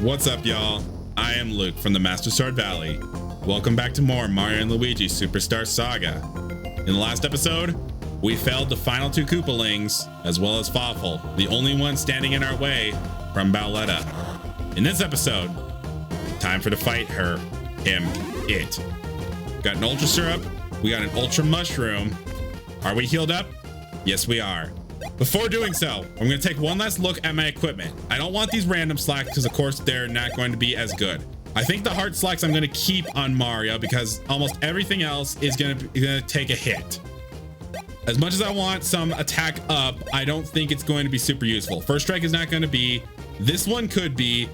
What's up, y'all? I am Luke from the Master Sword Valley. Welcome back to more Mario and Luigi Superstar Saga. In the last episode, we failed the final two Koopalings, as well as Fawful, the only one standing in our way from Bowletta. In this episode, time for to fight her, him, it. Got an Ultra Syrup, we got an Ultra Mushroom. Are we healed up? Yes, we are. Before doing so, I'm going to take one last look at my equipment. I don't want these random slacks because, of course, they're not going to be as good. I think the heart slacks I'm going to keep on Mario because almost everything else is going to take a hit. As much as I want some attack up, I don't think it's going to be super useful. First strike is not going to be. This one could be.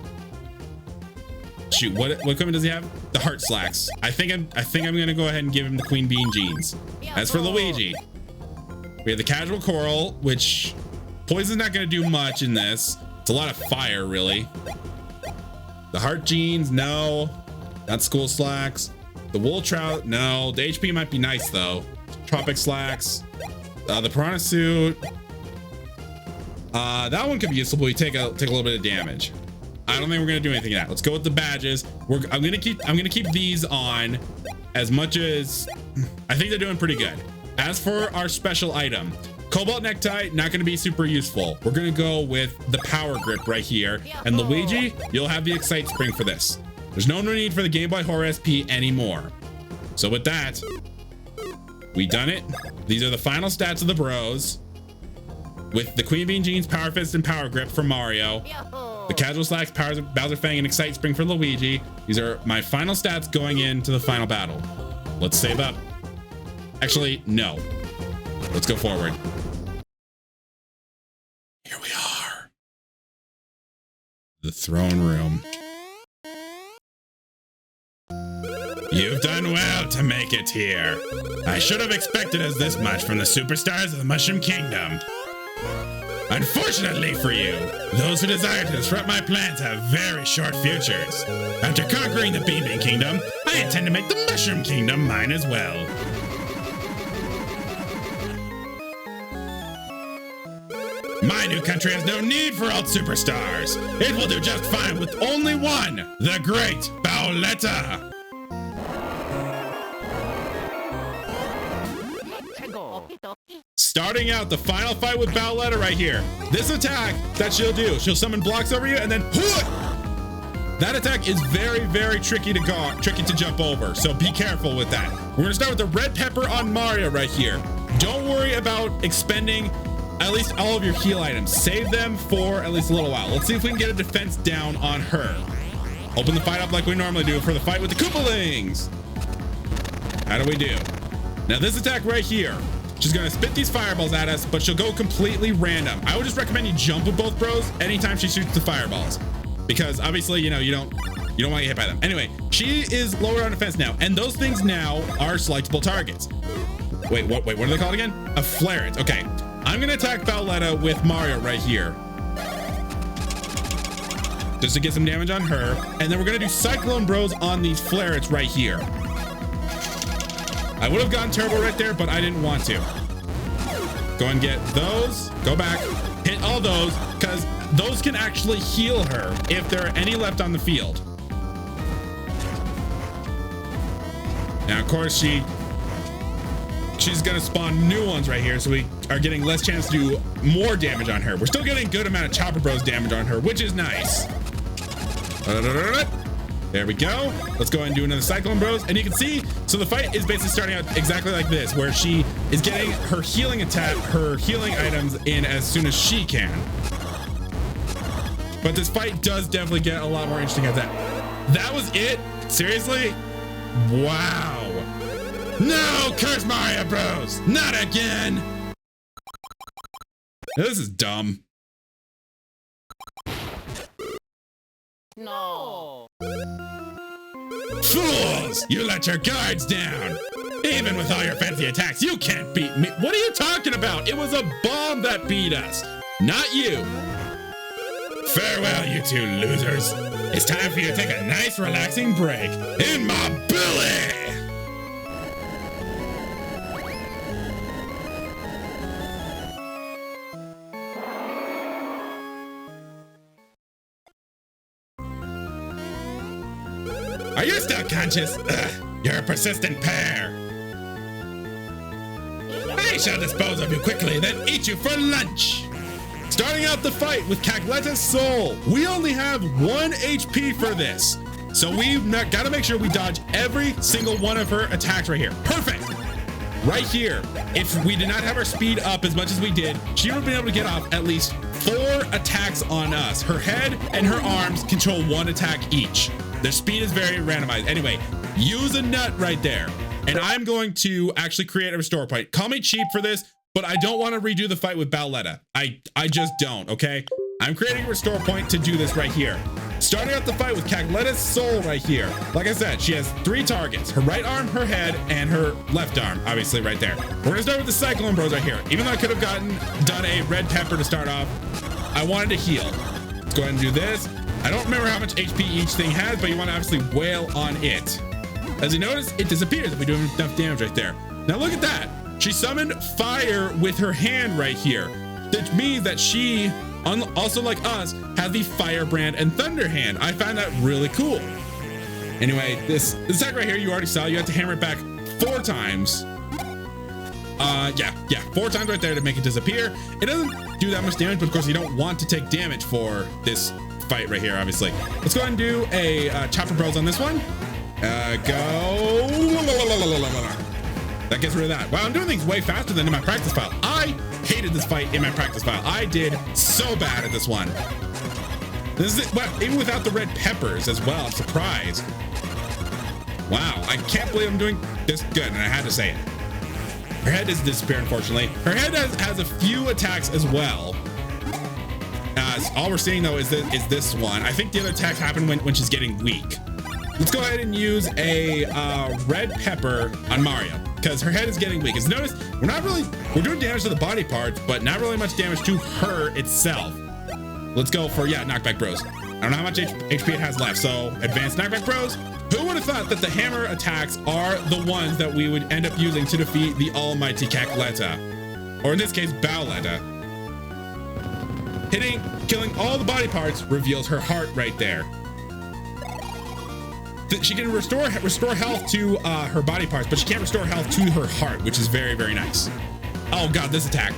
Shoot, what equipment does he have? The heart slacks. I think I'm going to go ahead and give him the Queen Bean jeans. As for Luigi, we have the casual coral, which poison's not going to do much in this. It's a lot of fire, really. The heart jeans, no. Not school slacks. The wool trout, no. The HP might be nice though. Tropic slacks. The piranha suit. That one could be useful, but we take a little bit of damage. I don't think we're gonna do anything to that. Let's go with the badges. I'm gonna keep these on as much as I think they're doing pretty good. As for our special item, Cobalt Necktie, not going to be super useful. We're going to go with the Power Grip right here. And Luigi, you'll have the Excite Spring for this. There's no need for the Game Boy Horror SP anymore. So with that, we done it. These are the final stats of the bros. With the Queen Bean Jeans, Power Fist, and Power Grip for Mario. The Casual Slacks, Bowser Fang, and Excite Spring for Luigi. These are my final stats going into the final battle. Let's save up. Actually, no. Let's go forward. Here we are. The throne room. You've done well to make it here. I should have expected as this much from the superstars of the Mushroom Kingdom. Unfortunately for you, those who desire to disrupt my plans have very short futures. After conquering the Bean Bean Kingdom, I intend to make the Mushroom Kingdom mine as well. My new country has no need for alt superstars. It will do just fine with only one, the great Bowletta. Starting out the final fight with Bowletta right here. This attack that she'll do, she'll summon blocks over you and then that attack is very, very tricky to jump over. So be careful with that. We're gonna start with the red pepper on Mario right here. Don't worry about expending at least all of your heal items. Save them for at least a little while. Let's see if we can get a defense down on her. Open the fight up like we normally do for the fight with the Koopalings. How do we do? Now this attack right here, she's gonna spit these fireballs at us, but she'll go completely random. I would just recommend you jump with both bros anytime she shoots the fireballs, because obviously, you know, you don't want to get hit by them. Anyway, she is lower on defense now, and those things now are selectable targets. Wait, what are they called again? A Flaret. Okay. I'm gonna attack Bowletta with Mario right here, just to get some damage on her, and then we're gonna do Cyclone Bros on these Flarets right here. I would have gone Turbo right there, but I didn't want to. Go and get those, go back, hit all those, because those can actually heal her if there are any left on the field. Now, of course, she's gonna spawn new ones right here, so we are getting less chance to do more damage on her. We're still getting a good amount of Chopper Bros damage on her, which is nice. There we go. Let's go ahead and do another Cyclone Bros. And you can see, so the fight is basically starting out exactly like this, where she is getting her healing items in as soon as she can. But this fight does definitely get a lot more interesting at that. That was it? Seriously? Wow. No, curse Mario Bros! Not again! This is dumb. No. Fools! You let your guards down! Even with all your fancy attacks, you can't beat me! What are you talking about? It was a bomb that beat us, not you! Farewell, you two losers. It's time for you to take a nice, relaxing break in my belly! Are you still conscious? Ugh, you're a persistent pair. I shall dispose of you quickly, then eat you for lunch. Starting out the fight with Cackletta's soul. We only have 1 HP for this. So we've got to make sure we dodge every single one of her attacks right here. Perfect. Right here. If we did not have our speed up as much as we did, she would have been able to get off at least 4 attacks on us. Her head and her arms control 1 attack each. Their speed is very randomized. Anyway, use a nut right there. And I'm going to actually create a restore point. Call me cheap for this, but I don't want to redo the fight with Bowletta. I just don't, okay? I'm creating a restore point to do this right here. Starting out the fight with Cackletta's soul right here. Like I said, she has 3 targets. Her right arm, her head, and her left arm, obviously right there. We're gonna start with the Cyclone Bros right here. Even though I could have done a red pepper to start off, I wanted to heal. Let's go ahead and do this. I don't remember how much HP each thing has, but you want to obviously wail on it. As you notice, it disappears if we do enough damage right there. Now look at that. She summoned fire with her hand right here. Which means that she, also like us, has the Firebrand and Thunder hand. I find that really cool. Anyway, this attack right here, you already saw. You have to hammer it back 4 times. Yeah, 4 times right there to make it disappear. It doesn't do that much damage, but of course you don't want to take damage for this fight right here, obviously. Let's go ahead and do a Chopper Bros on this one. Go. That gets rid of that. Wow, I'm doing things way faster than in my practice file. I hated this fight in my practice file. I did so bad at this one. This is it. Well, even without the red peppers as well. I'm surprised. Wow, I can't believe I'm doing this good, and I had to say it. Her head doesn't disappear, unfortunately. Her head has a few attacks as well. All we're seeing though is this one. I think the other attacks happen when she's getting weak. Let's go ahead and use a red pepper on Mario because her head is getting weak. As notice, we're doing damage to the body parts, but not really much damage to her itself. Let's go for, knockback bros. I don't know how much HP it has left, so advanced knockback bros. Who would have thought that the hammer attacks are the ones that we would end up using to defeat the almighty Cackletta, or in this case, Bowletta. Killing all the body parts reveals her heart right there. She can restore health to her body parts, but she can't restore health to her heart, which is very, very nice. Oh god, this attack.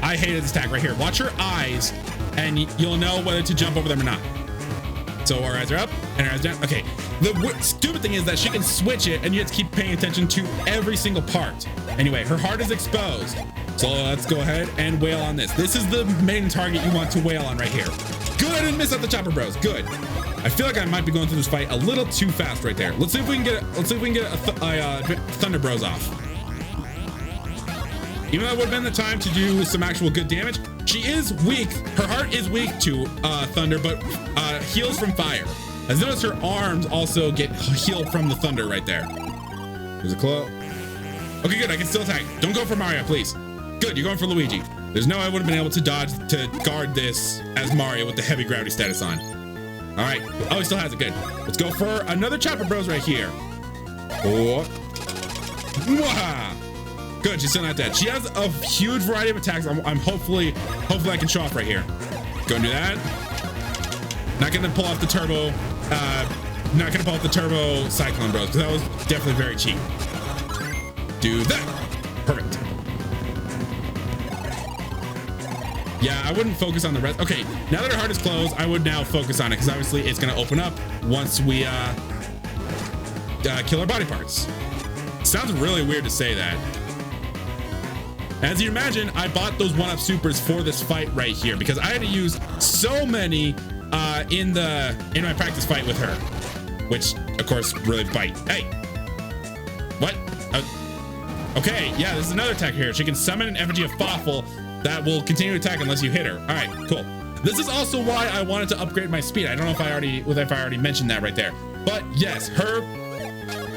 I hated this attack right here. Watch her eyes, and you'll know whether to jump over them or not. So our eyes are up, and our eyes down. Okay, the stupid thing is that she can switch it, and you have to keep paying attention to every single part. Anyway, her heart is exposed. So let's go ahead and wail on this. This is the main target you want to wail on right here. Good, I didn't miss out the Chopper Bros. Good. I feel like I might be going through this fight a little too fast right there. Let's see if we can get a Thunder Bros off. Even though it would have been the time to do some actual good damage, she is weak. Her heart is weak to Thunder, but heals from fire. As notice, her arms also get healed from the Thunder right there. There's a claw. Okay, good. I can still attack. Don't go for Mario, please. Good, you're going for Luigi. There's no way I would have been able to guard this as Mario with the heavy gravity status on. All right. Oh, he still has it. Good. Let's go for another Chopper Bros right here. Oh. Mwah! Good. She's still not dead. She has a huge variety of attacks. I'm hopefully I can show off right here. Go and do that. Not gonna pull off the turbo. Not gonna pull off the turbo Cyclone Bros because that was definitely very cheap. Do that. Perfect. Yeah, I wouldn't focus on the rest. Okay, now that her heart is closed, I would now focus on it because obviously it's going to open up once we kill our body parts. Sounds really weird to say that. As you imagine, I bought those 1-up supers for this fight right here because I had to use so many in my practice fight with her, which of course really bite. Hey, what? Okay, yeah, this is another attack here. She can summon an effigy of Fawful that will continue to attack unless you hit her. All right, cool. This is also why I wanted to upgrade my speed. I don't know if I already mentioned that right there. But yes, her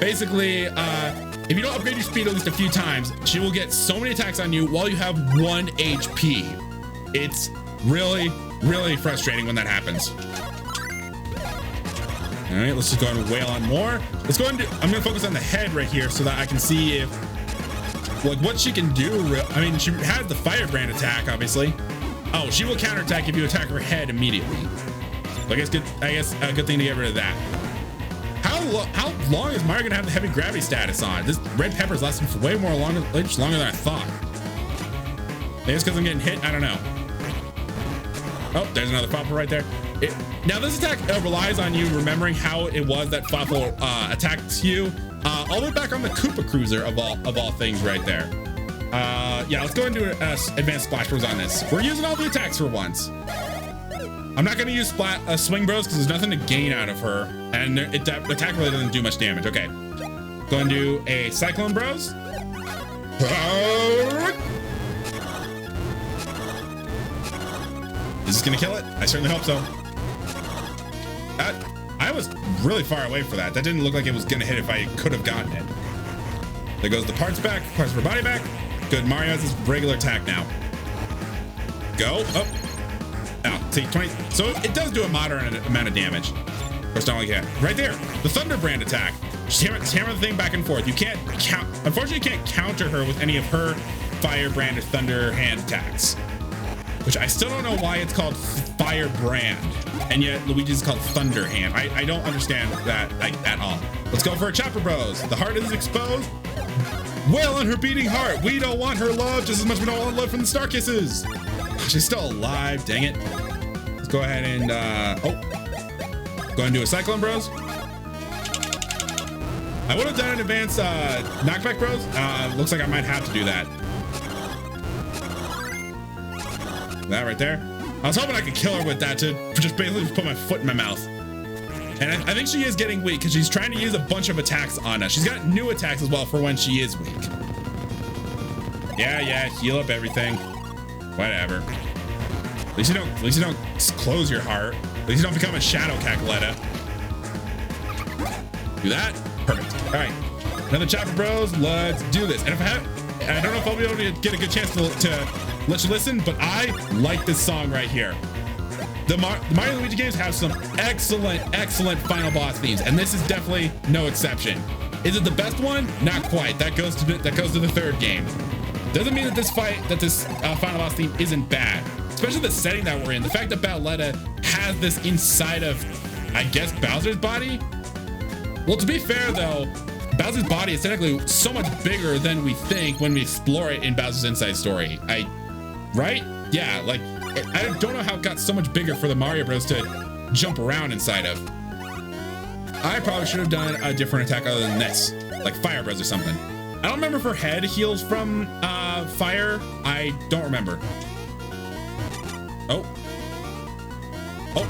basically, if you don't upgrade your speed at least a few times, she will get so many attacks on you while you have 1 HP. It's really, really frustrating when that happens. All right, let's just go ahead and wail on more. Let's go ahead and I'm gonna focus on the head right here so that I can see if what she can do. I mean, she has the Firebrand attack, obviously. Oh, she will counterattack if you attack her head immediately. So I guess a good thing to get rid of that. How how long is Mario gonna have the heavy gravity status on? This red pepper's lasting for way more longer than I thought. Maybe it's because I'm getting hit. I don't know. Oh, there's another Fopple right there. Now this attack relies on you remembering how it was that Fopple attacked you. All the way back on the Koopa Cruiser of all things right there. Yeah, let's go and do advanced splash bros on this. We're using all the attacks for once. I'm not gonna use swing bros because there's nothing to gain out of her, and the attack really doesn't do much damage. Okay, go and do a cyclone bros. Is this gonna kill it? I certainly hope so. I was really far away for that. That didn't look like it was gonna hit if I could have gotten it. There goes the parts back, parts for body back. Good, Mario has his regular attack now. Go, up. Now, see, 20. So it does do a moderate amount of damage. First all I get. Right there, the Thunder Brand attack. Just hammer the thing back and forth. You can't unfortunately, you can't counter her with any of her Fire Brand or Thunder Hand attacks. Which I still don't know why it's called Fire Brand, and yet Luigi's called Thunder Hand. I don't understand that at all. Let's go for a Chopper Bros. The heart is exposed. Well on her beating heart. We don't want her love just as much as we don't want love from the Star Kisses. She's still alive, dang it. Let's go ahead and, go ahead and do a Cyclone Bros. I would have done an advanced knockback bros. Looks like I might have to do that. That right there. I was hoping I could kill her with that to just basically put my foot in my mouth. And I think she is getting weak because she's trying to use a bunch of attacks on us. She's got new attacks as well for when she is weak. Yeah, heal up everything. Whatever. At least you don't close your heart. At least you don't become a shadow Cackletta. Do that. Perfect. All right, another Chopper Bros. Let's do this. And if I don't know if I'll be able to get a good chance to let you listen, but I like this song right here. The Mario and Luigi games have some excellent final boss themes, and this is definitely no exception. Is it the best one? Not quite. That goes to the third game. Doesn't mean that this final boss theme isn't bad, especially the setting that we're in. The fact that Bowletta has this inside of, I guess, Bowser's body. Well, to be fair though, Bowser's body is technically so much bigger than we think when we explore it in Bowser's Inside Story. Right? Yeah, like, I don't know how it got so much bigger for the Mario Bros to jump around inside of. I probably should have done a different attack other than this, like Fire Bros or something. I don't remember if her head heals from fire. I don't remember. Oh,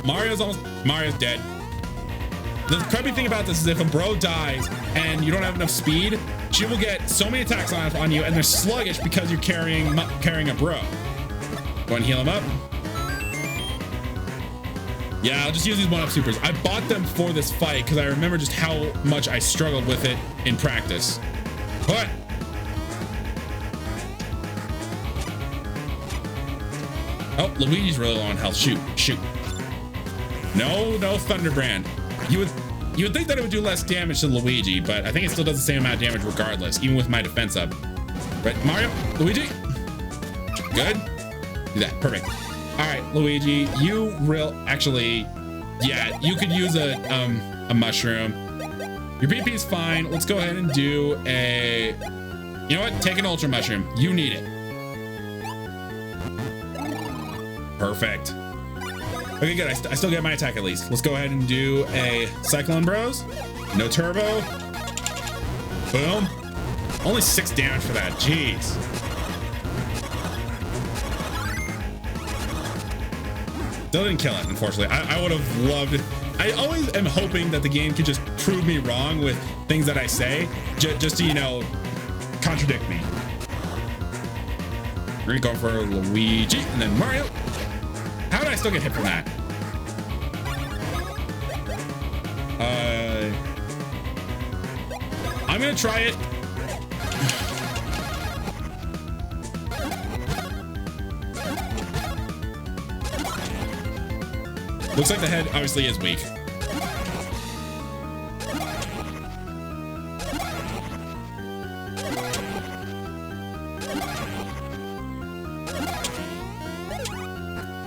Mario's dead. The crappy thing about this is if a bro dies and you don't have enough speed, she will get so many attacks on you, and they're sluggish because you're carrying a bro. Go and heal him up. Yeah, I'll just use these 1-up supers. I bought them for this fight because I remember just how much I struggled with it in practice. But oh, Luigi's really low on health. Shoot. No Thunder Brand. You would think that it would do less damage to Luigi, but I think it still does the same amount of damage regardless, even with my defense up. Right, Mario, Luigi, good. Do that, perfect. All right, Luigi, you could use a mushroom. Your BP is fine. Let's go ahead and do a, you know what? Take an ultra mushroom. You need it. Perfect. Okay, good. I still get my attack at least. Let's go ahead and do a Cyclone Bros. No turbo. Boom. Only 6 damage for that. Jeez. Still didn't kill it, unfortunately. I would have loved it. I always am hoping that the game could just prove me wrong with things that I say, just to, you know, contradict me. We're gonna go for Luigi and then Mario. How did I still get hit from that? I'm gonna try it. Looks like the head obviously is weak.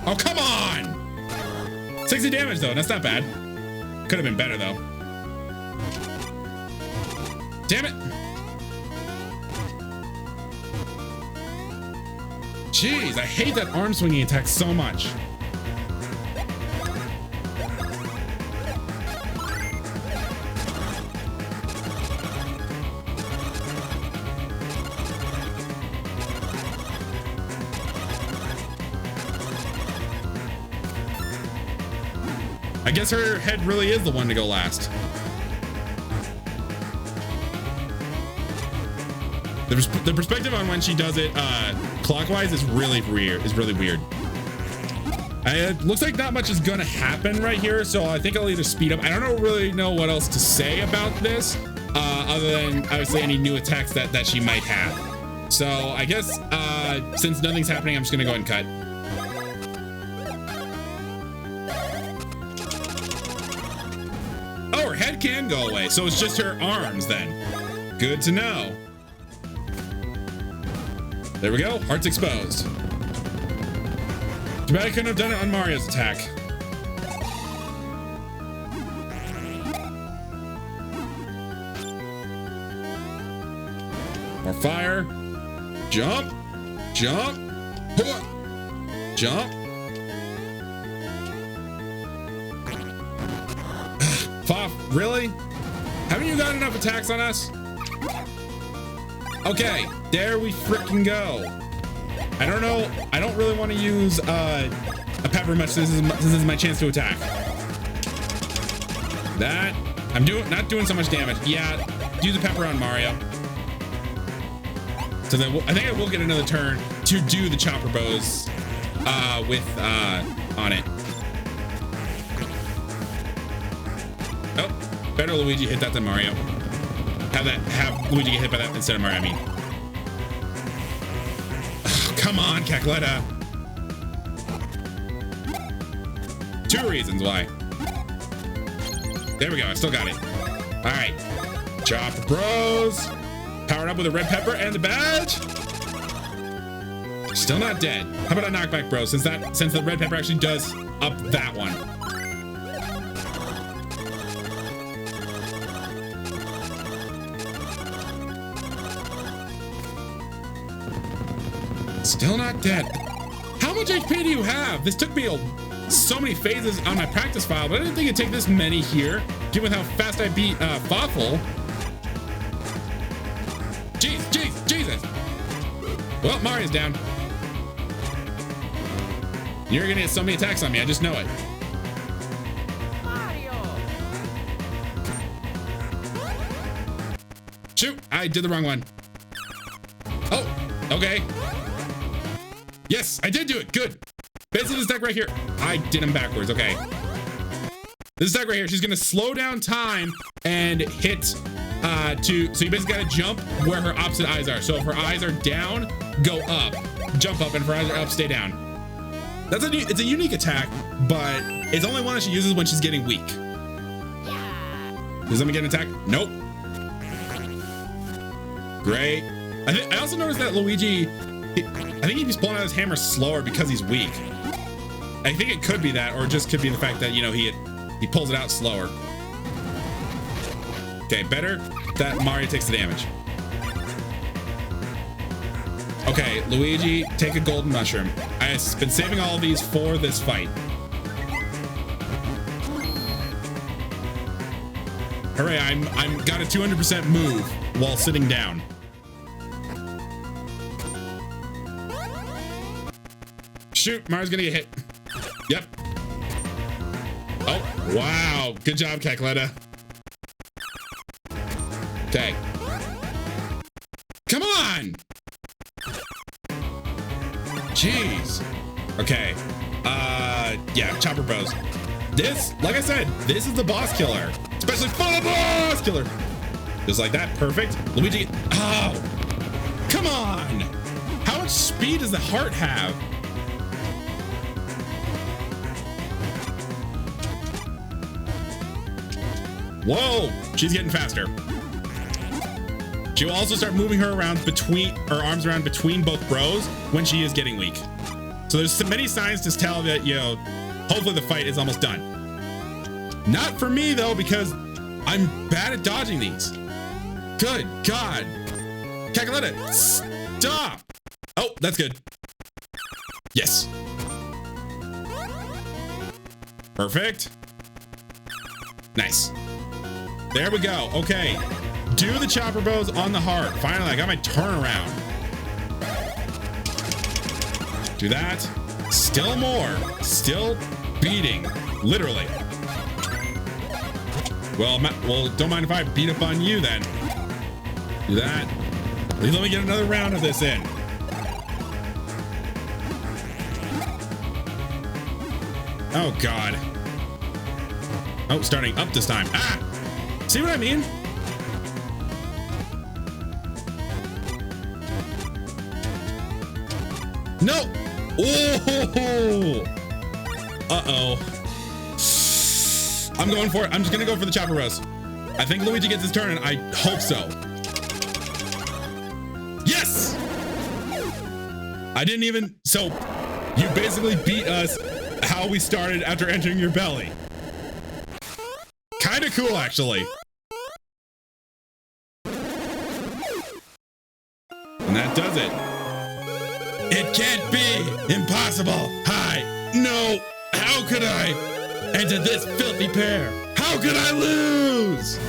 Oh, come on! 60 damage though, that's not bad. Could have been better though. Damn it. Jeez, I hate that arm swinging attack so much. I guess her head really is the one to go last. The perspective on when she does it clockwise is really weird. It looks like not much is gonna happen right here, so I think I'll either speed up. I don't really know what else to say about this, other than obviously any new attacks that she might have. So I guess since nothing's happening, I'm just gonna go ahead and cut. Oh, her head can go away, so it's just her arms then. Good to know. There we go, heart's exposed. Too bad I couldn't have done it on Mario's attack. More fire. Jump. Jump. Jump. Foff, really? Haven't you got enough attacks on us? Okay, there we frickin' go. I don't know. I don't really want to use a pepper much. This is my chance to attack. That I'm not doing so much damage. Yeah, do the pepper on Mario. So then I think I will get another turn to do the chopper bows with on it. Oh, better Luigi hit that than Mario. Have Luigi get hit by that instead of Mario, I mean. Oh, come on, Cackletta. 2 reasons why. There we go, I still got it. All right, Chopper Bros. Powered up with a red pepper and the badge. Still not dead. How about a knockback, bro? Since the red pepper actually does up that one. Still not dead. How much HP do you have? This took me so many phases on my practice file, but I didn't think it'd take this many here, given how fast I beat Foffle. Jesus. Well, Mario's down. You're gonna get so many attacks on me, I just know it. Mario. Shoot, I did the wrong one. Oh, okay. Yes, I did do it, good. Basically this deck right here, I did him backwards, okay. This deck right here, she's gonna slow down time and hit so you basically gotta jump where her opposite eyes are. So if her eyes are down, go up, jump up, and if her eyes are up, stay down. It's a unique attack, but it's only one that she uses when she's getting weak. Does let me get an attack? Nope. Great. I also noticed that Luigi, I think he's pulling out his hammer slower because he's weak. I think it could be that, or it just could be the fact that, you know, he pulls it out slower. Okay, better that Mario takes the damage. Okay, Luigi, take a golden mushroom. I've been saving all of these for this fight. Hooray, I'm got a 200% move while sitting down. Shoot, Mario's gonna get hit. Yep. Oh, wow. Good job, Cackletta. Okay. Come on! Jeez. Okay. Yeah, Chopper Bros. This, like I said, this is the boss killer. Especially for the boss killer. Just like that, perfect. Luigi, oh! Come on! How much speed does the heart have? Whoa, she's getting faster. She will also start moving her around her arms around between both bros when she is getting weak. So there's so many signs to tell that, you know, hopefully the fight is almost done. Not for me though, because I'm bad at dodging these. Good God. Cackletta, stop. Oh, that's good. Yes. Perfect. Nice. There we go. Okay. Do the chopper bows on the heart. Finally, I got my turnaround. Do that. Still more. Still beating. Literally. Well, don't mind if I beat up on you then. Do that. Please let me get another round of this in. Oh, God. Oh, starting up this time. Ah! See what I mean? No! Oh! Uh-oh. I'm going for it. I'm just gonna go for the chopper roast. I think Luigi gets his turn, and I hope so. Yes! I didn't even... So, you basically beat us how we started after entering your belly. Kinda cool, actually. And that does it. It can't be impossible. Hi. No. How could I enter this filthy pair? How could I lose?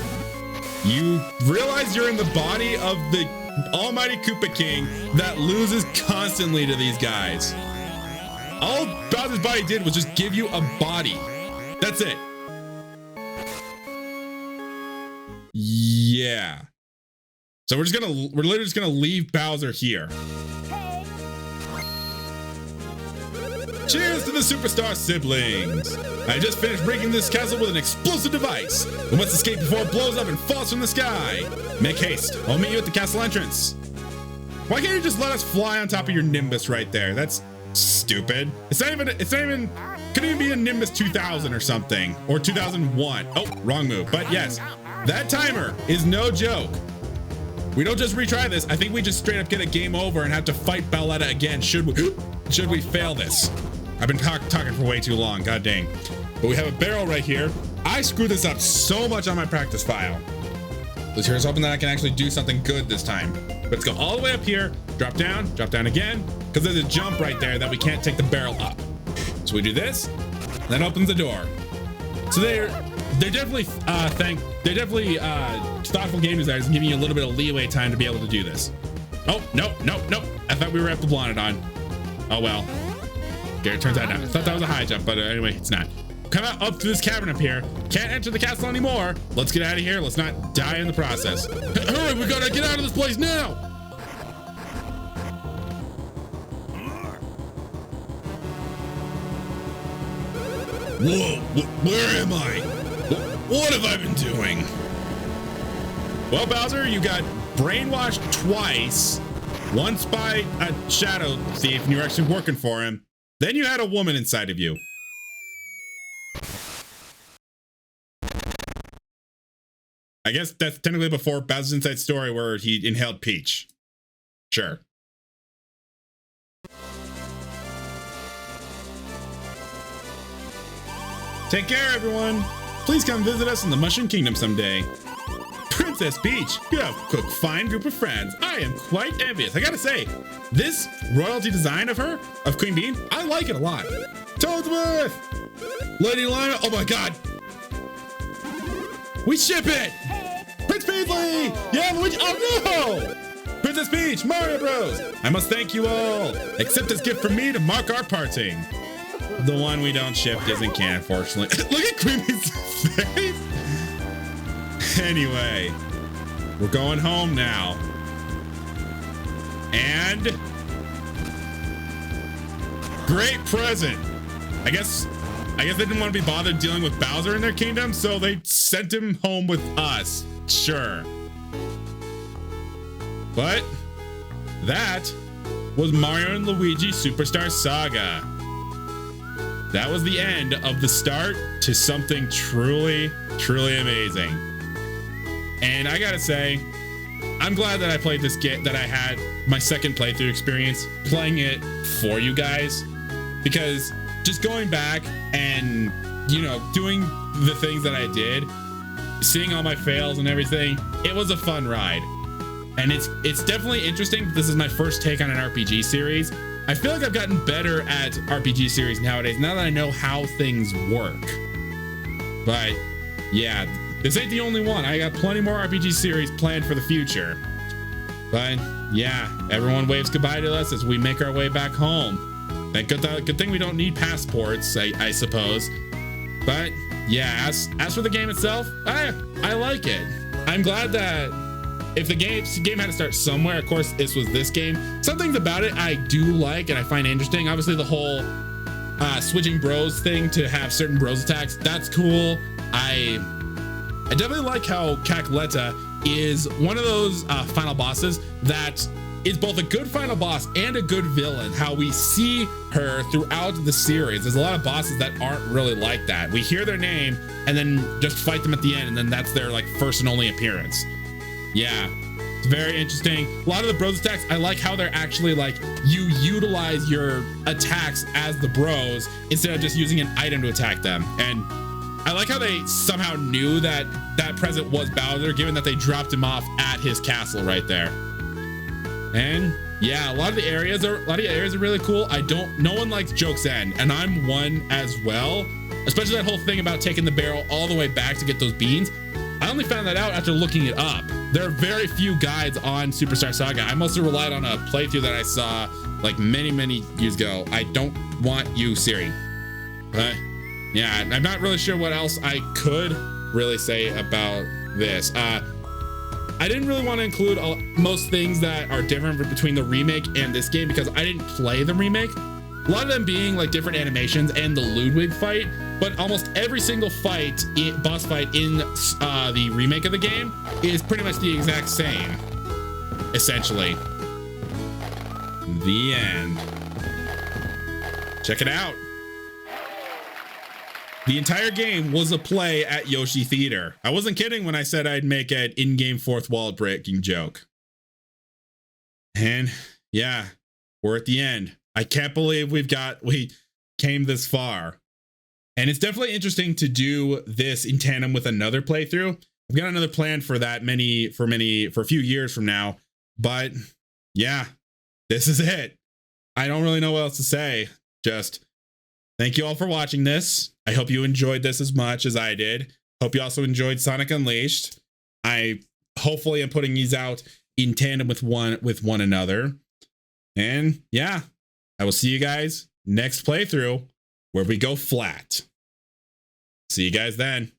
You realize you're in the body of the almighty Koopa King that loses constantly to these guys. All Bowser's body did was just give you a body. That's it. Yeah. So we're literally just gonna leave Bowser here. Cheers to the superstar siblings! I just finished breaking this castle with an explosive device. We must escape before it blows up and falls from the sky. Make haste. I'll meet you at the castle entrance. Why can't you just let us fly on top of your Nimbus right there? That's stupid. It's not even, couldn't even be a Nimbus 2000 or something. Or 2001. Oh, wrong move. But yes, that timer is no joke. We don't just retry this. I think we just straight up get a game over and have to fight Bowletta again should we fail this. I've been talking for way too long, god dang. But we have a barrel right here. I screwed this up so much on my practice file. Let's here's hoping that I can actually do something good this time. Let's go all the way up here, drop down again, because there's a jump right there that we can't take the barrel up. So we do this, that opens the door. So they're definitely thoughtful game designers giving you a little bit of leeway time to be able to do this. Oh, no. I thought we were at the Bowletta. Oh well. Okay, it turns out not. I thought that was a high jump, but anyway, it's not. Come out up to this cavern up here. Can't enter the castle anymore. Let's get out of here. Let's not die in the process. Hurry, we gotta get out of this place now. Whoa, where am I? What have I been doing? Well, Bowser, you got brainwashed twice. Once by a shadow thief and you were actually working for him. Then you had a woman inside of you. I guess that's technically before Bowser's Inside Story where he inhaled Peach. Sure. Take care, everyone. Please come visit us in the Mushroom Kingdom someday. Princess Peach, you have a fine group of friends. I am quite envious. I gotta say, this royalty design of her, of Queen Bean, I like it a lot. Toadsworth! Lady Lima, oh my god! We ship it! Prince Peasley! Yeah, Luigi, oh no! Princess Peach, Mario Bros! I must thank you all! Accept this gift from me to mark our parting. The one we don't ship isn't canon, unfortunately. Look at Queen Bean's face! Anyway, we're going home now. And great present. I guess they didn't want to be bothered dealing with Bowser in their kingdom, so they sent him home with us. Sure. But that was Mario and Luigi Superstar Saga. That was the end of the start to something truly, truly amazing. And I gotta say, I'm glad that I played this game, that I had my second playthrough experience playing it for you guys, because just going back and, you know, doing the things that I did, seeing all my fails and everything, it was a fun ride. And it's definitely interesting. This is my first take on an RPG series. I feel like I've gotten better at RPG series nowadays, now that I know how things work. But yeah, this ain't the only one. I got plenty more RPG series planned for the future. But yeah, everyone waves goodbye to us as we make our way back home. Good thing we don't need passports, I suppose. But yeah, as for the game itself, I like it. I'm glad that if the game had to start somewhere, of course this was this game. Some things about it I do like and I find interesting. Obviously the whole switching bros thing to have certain bros attacks, that's cool. I definitely like how Cackletta is one of those final bosses that is both a good final boss and a good villain. How we see her throughout the series. There's a lot of bosses that aren't really like that. We hear their name and then just fight them at the end, and then that's their like first and only appearance. Yeah, it's very interesting. A lot of the bros attacks, I like how they're actually like, you utilize your attacks as the bros instead of just using an item to attack them. And I like how they somehow knew that that present was Bowser, given that they dropped him off at his castle right there. And yeah, a lot of the areas are really cool. No one likes Joke's End, and I'm one as well. Especially that whole thing about taking the barrel all the way back to get those beans. I only found that out after looking it up. There are very few guides on Superstar Saga. I mostly relied on a playthrough that I saw like many years ago. I don't want you, Siri. But yeah, I'm not really sure what else I could really say about this. I didn't really want to include most things that are different between the remake and this game because I didn't play the remake. A lot of them being like different animations and the Ludwig fight, but almost every single boss fight in the remake of the game is pretty much the exact same, essentially. The end. Check it out. The entire game was a play at Yoshi Theater. I wasn't kidding when I said I'd make an in-game fourth wall breaking joke. And yeah, we're at the end. I can't believe we came this far. And it's definitely interesting to do this in tandem with another playthrough. I've got another plan for that for a few years from now. But yeah, this is it. I don't really know what else to say. Just thank you all for watching this. I hope you enjoyed this as much as I did. Hope you also enjoyed Sonic Unleashed. I hopefully am putting these out in tandem with one another. And yeah, I will see you guys next playthrough where we go flat. See you guys then.